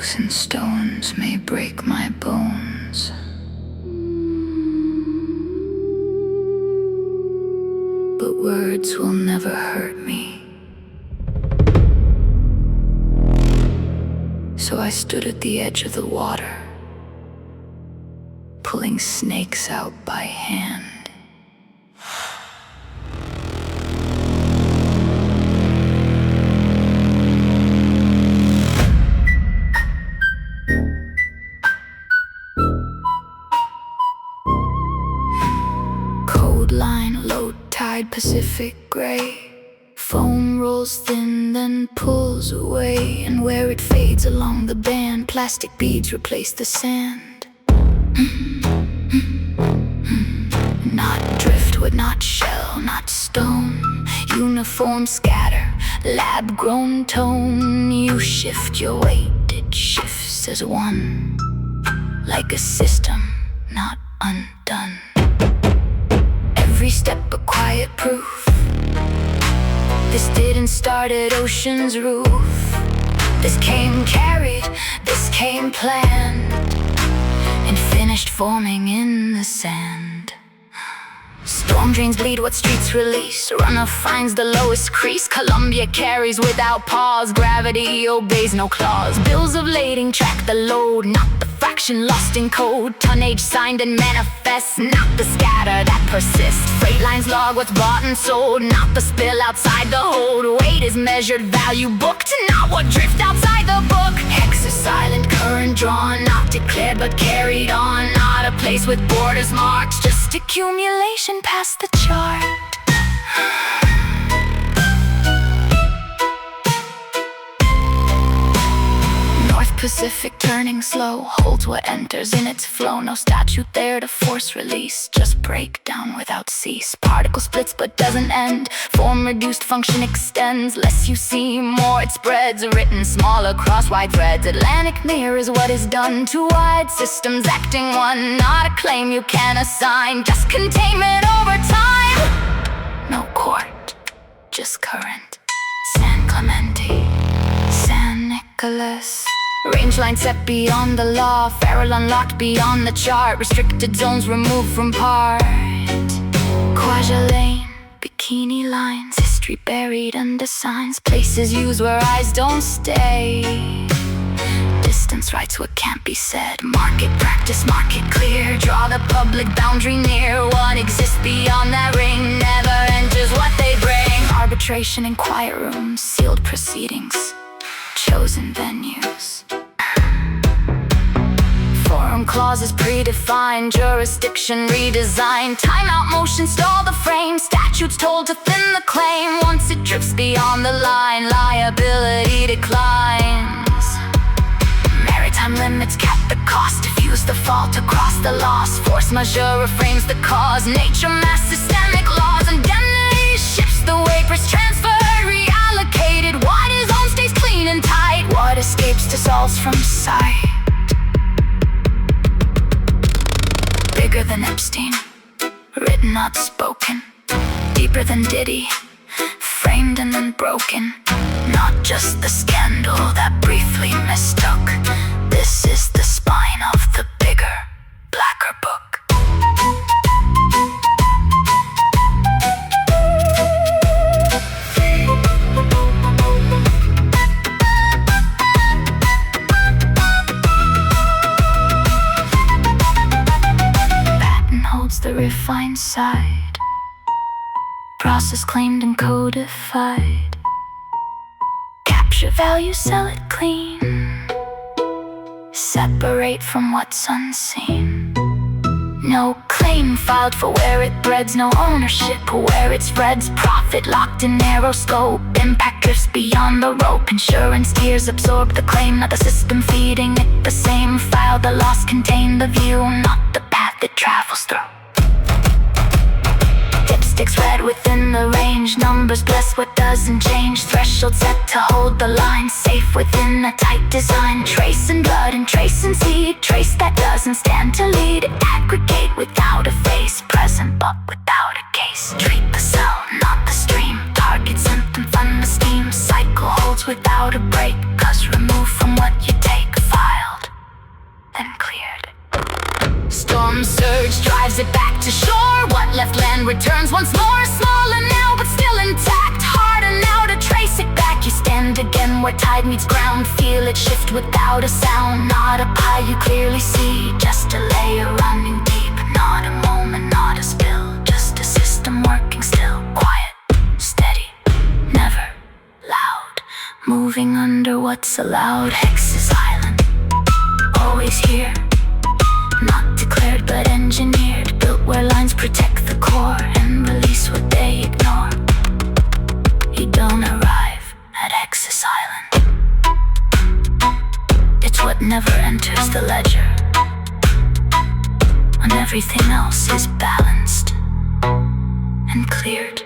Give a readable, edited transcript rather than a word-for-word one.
rocks and stones may break my bones, but words will never hurt me. So I stood at the edge of the water, pulling snakes out by hand. Cold line, low tide, Pacific gray. Foam rolls thin, then pulls away, and where it fades along the band, plastic beads replace the sand. Not driftwood, not shell, not stone. Uniform scatter, lab-grown tone. You shift your weight, it shifts as one, like a system not undone. Every step a quiet proof. This didn't start at ocean's roof. This came carried, this came planned, and finished forming in the sand. Storm drains bleed what streets release. Runoff finds the lowest crease. Columbia carries without pause. Gravity obeys no clause. Bills of lading track the load, not the fraction lost in code. Tonnage signed and manifests, not the scatter that persists. Freight lines log what's bought and sold, not the spill outside the hold. Weight is measured, value booked, not what drift outside the book. Hexus Island, current drawn, not declared but carried on. Not a place with borders marked, just accumulation past the chart. North Pacific turning slow, holds what enters in its flow. No statute there to force release, just breakdown without cease. Particle splits but doesn't end, form reduced, function extends. Less you see, more it spreads, written small across wide threads. Atlantic mirrors what is done to wide systems acting one. Not a claim you can assign, just containment over time. No court, just current. San Clemente, San Nicolas. Range line set beyond the law, feral unlocked beyond the chart. Restricted zones removed from part. Kwajalein, bikini lines, history buried under signs. Places used where eyes don't stay. Distance writes what can't be said. Market practice, market clear. Draw the public boundary near. What exists beyond that ring never enters what they bring. Arbitration in quiet rooms, sealed proceedings, chosen venues. Forum clauses predefined, jurisdiction redesigned. Timeout motion stall the frame, statutes told to thin the claim. Once it drifts beyond the line, liability declines. Maritime limits cap the cost, diffuse the fault across the loss. Force majeure reframes the cause, nature mass systemic laws. Indemnity shifts the weight, risk transferred, reallocated. What is on stays clean and tight, what escapes dissolves from sight. Bigger than Epstein, written not spoken. Deeper than Diddy, framed and then broken. Not just the scandal that briefly mistook. This is the spine of the bigger, blacker book. The refined side, process claimed and codified. Capture value, sell it clean. Separate from what's unseen. No claim filed for where it breads, no ownership where it spreads. Profit locked in narrow scope, impact drifts beyond the rope. Insurance tiers absorb the claim, not the system feeding it the same file. The loss contain the view, not the path it travels through. Dipsticks red within the range, numbers bless what doesn't change. Threshold set to hold the line, safe within a tight design. Trace in blood and trace in seed, trace that doesn't stand to lead. Aggregate without a face, present but without a case. Treat the cell, not the stream, target symptom, fund the scheme. time cycle holds without a break, 'cause removed from what you take, filed, then cleared. Storm surge drives it back to shore. What left land returns once more, smaller now but still intact. Harder now to trace it back. You stand again where tide meets ground, feel it shift without a sound. Not a pie you clearly see, just a layer running deep. Not a moment, not a spill, just a system working still. Quiet, steady, never loud, moving under what's allowed. Hexus Island, always here, not declared but engineered, built where lines protect the core and release what they ignore. You don't arrive at Hexus Island, it's what never enters the ledger, when everything else is balanced and cleared.